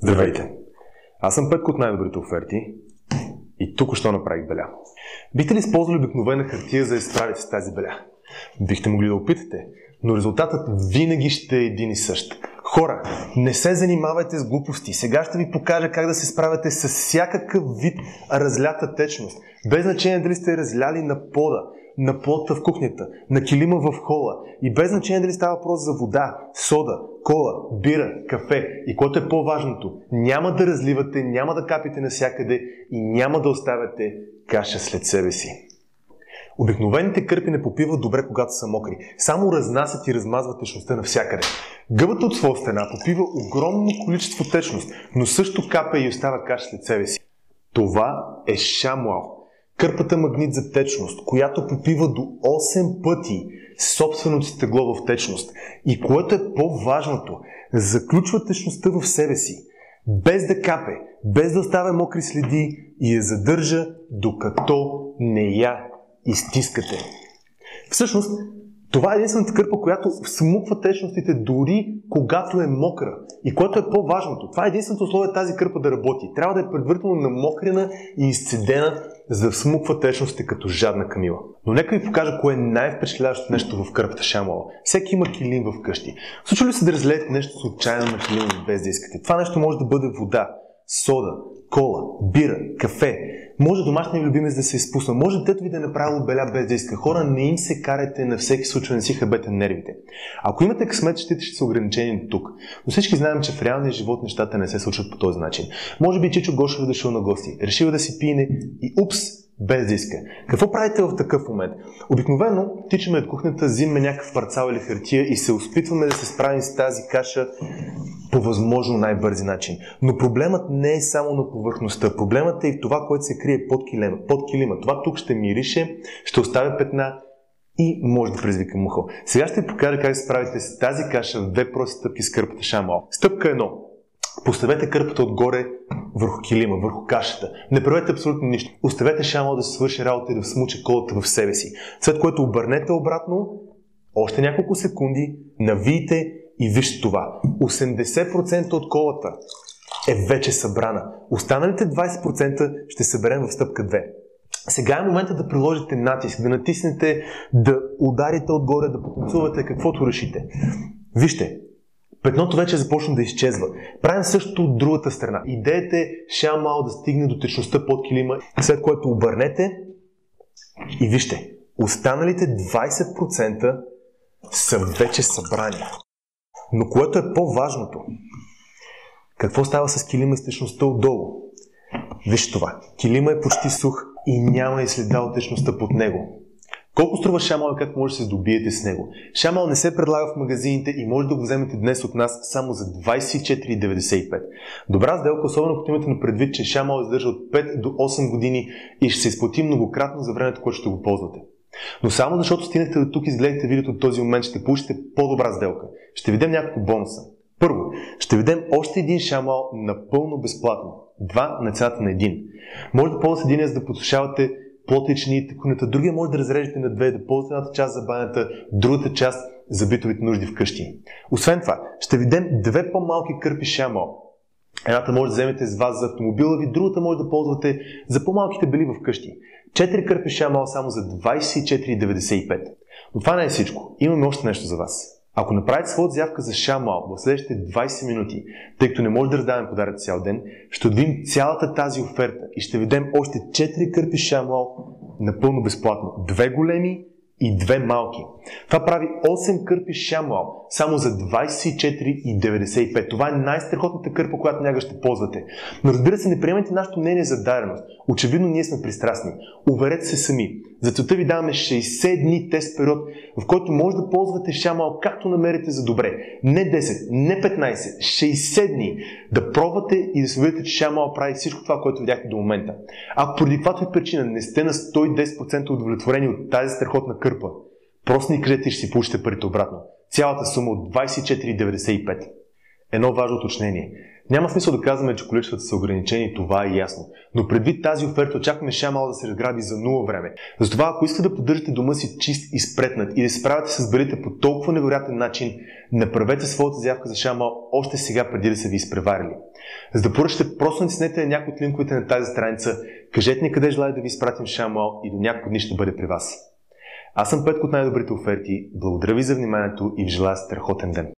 Здравейте! Аз съм Петко от най-добрите оферти и тук-що направих беля. Бихте ли използвали обикновена хартия, за да се справите с тази беля? Бихте могли да опитате, но резултатът винаги ще е един и същ. Хора, не се занимавайте с глупости. Сега ще ви покажа как да се справяте с всякакъв вид разлята течност. Без значение дали сте разляли на пода, на плота в кухнята, на килима в хола и без значение дали става въпрос за вода, сода, кола, бира, кафе и което е по-важното, няма да разливате, няма да капите навсякъде и няма да оставяте каша след себе си. Обикновените кърпи не попиват добре, когато са мокри. Само разнасят и размазват течността навсякъде. Гъбата от своя страна попива огромно количество течност, но също капе и остава каша след себе си. Това е шамуал. Кърпата магнит за течност, която попива до 8 пъти собственото си тегло в течност. И което е по-важното, заключва течността в себе си, без да капе, без да оставя мокри следи и я задържа, докато не я изтискате. Всъщност, това е единствената кърпа, която смуква течностите дори когато е мокра. И което е по-важното, това е единственото условие тази кърпа да работи. Трябва да е предварително намокрена и изцедена, за да смуква течностите като жадна камила. Но нека ви покажа кое е най-впечатляващото нещо в кърпата шамуала. Всеки има килим в къщи. Случва ли се да разлеете нещо случайно на килима без да искате? Това нещо може да бъде вода, сода, кола, бира, кафе. Може домашния любимец да се изпусна. Може детето ви да е направило беля без да иска. Хора, не им се карайте на всеки случай, не си хабете нервите. Ако имате късмет, ще са ограничени до тук. Но всички знаем, че в реалния живот нещата не се случват по този начин. Може би Чичо Гошев дошъл на гости, решил да си пине и упс, без да иска. Какво правите в такъв момент? Обикновено тичаме от кухнята, взимаме някакъв парцал или хартия и се опитваме да се справим с тази каша по възможно най-бързи начин. Но проблемът не е само на повърхността. Проблемът е и в това, което се крие под килима. Това тук ще мирише, ще оставя петна и може да предизвика муха. Сега ще ви покажа как се справите с тази каша в две прости стъпки с кърпата шамуал. Стъпка 1. Поставете кърпата отгоре върху килима, върху кашата. Не правете абсолютно нищо. Оставете шамуал да се свърши работа и да всмуче колата в себе си. След което обърнете обратно, още няколко секунди, навийте и вижте това. 80% от колата е вече събрана. Останалите 20% ще съберем в стъпка 2. Сега е момента да приложите натиск, да натиснете, да ударите отгоре, да потанцувате каквото решите. Вижте, петното вече започна да изчезва. Правим същото от другата страна. Идеята е шамуал да стигне до течността под килима, след което обърнете и вижте, останалите 20% са вече събрани. Но което е по-важното, какво става с килима и с течността отдолу? Вижте това. Килима е почти сух и няма и следа от течността под него. Колко струва шамуал и как може да се здобиете с него? Шамуал не се предлага в магазините и може да го вземете днес от нас само за 24,95. Добра сделка, особено като имате на предвид, че шамуал издържа от 5 до 8 години и ще се изплати многократно за времето, което ще го ползвате. Но само защото стигнахте до тук и изгледате видеото от този момент, ще получите по-добра сделка. Ще ви дадем няколко бонуса. Първо, ще ви дадем още един шамуал напълно безплатно. 2 на цената на един. Може да ползвате един, за да подсушавате плота и чиниите кухнята. Другия може да разрежете на 2, да ползвате едната част за банята, другата част за битовите нужди вкъщи. Освен това, ще ви дадем 2 по-малки кърпи шамуал. Едната може да вземете с вас за автомобила ви, другата може да ползвате за по-малките бели вкъщи. 4 кърпи шамуал само за 24,95. Но това не е всичко. Имаме още нещо за вас. Ако направите своята заявка за шамуал в следващите 20 минути, тъй като не може да раздаваме подаръци цял ден, ще отвим цялата тази оферта и ще ви дадем още 4 кърпи шамуал напълно безплатно. 2 големи и 2 малки. Това прави 8 кърпи шамуал само за 24,95. Това е най-страхотната кърпа, която някога ще ползвате. Но разбира се, не приемайте нашето мнение за даденост. Очевидно ние сме пристрастни. Уверете се сами. За целта ви даваме 60 дни тест период, в който може да ползвате шамуал както намерите за добре. Не 10, не 15, 60 дни да пробвате и да се уверите, че шамуал прави всичко това, което видяхте до момента. Ако поради каквато и причина не сте на 110% удовлетворени от тази страхотна кърпа, просто ни кажете и ще си получите парите обратно. Цялата сума от 24,95. Едно важно уточнение. Няма смисъл да казваме, че количествата са ограничени, това е ясно. Но предвид тази оферта очакваме Шамал да се разграби за 0 време. Затова, ако искате да поддържате дома си чист и спретнат и да се справяте с белите по толкова невероятен начин, направете своята заявка за Шамал още сега, преди да са ви изпреварили. За да поръчате, просто натиснете някои от линковете на тази страница, кажете ни къде желаете да ви изпратим Шамал и до няколко дни ще бъде при вас. Аз съм Петко от най-добрите оферти, благодаря ви за вниманието и ви желая страхотен ден!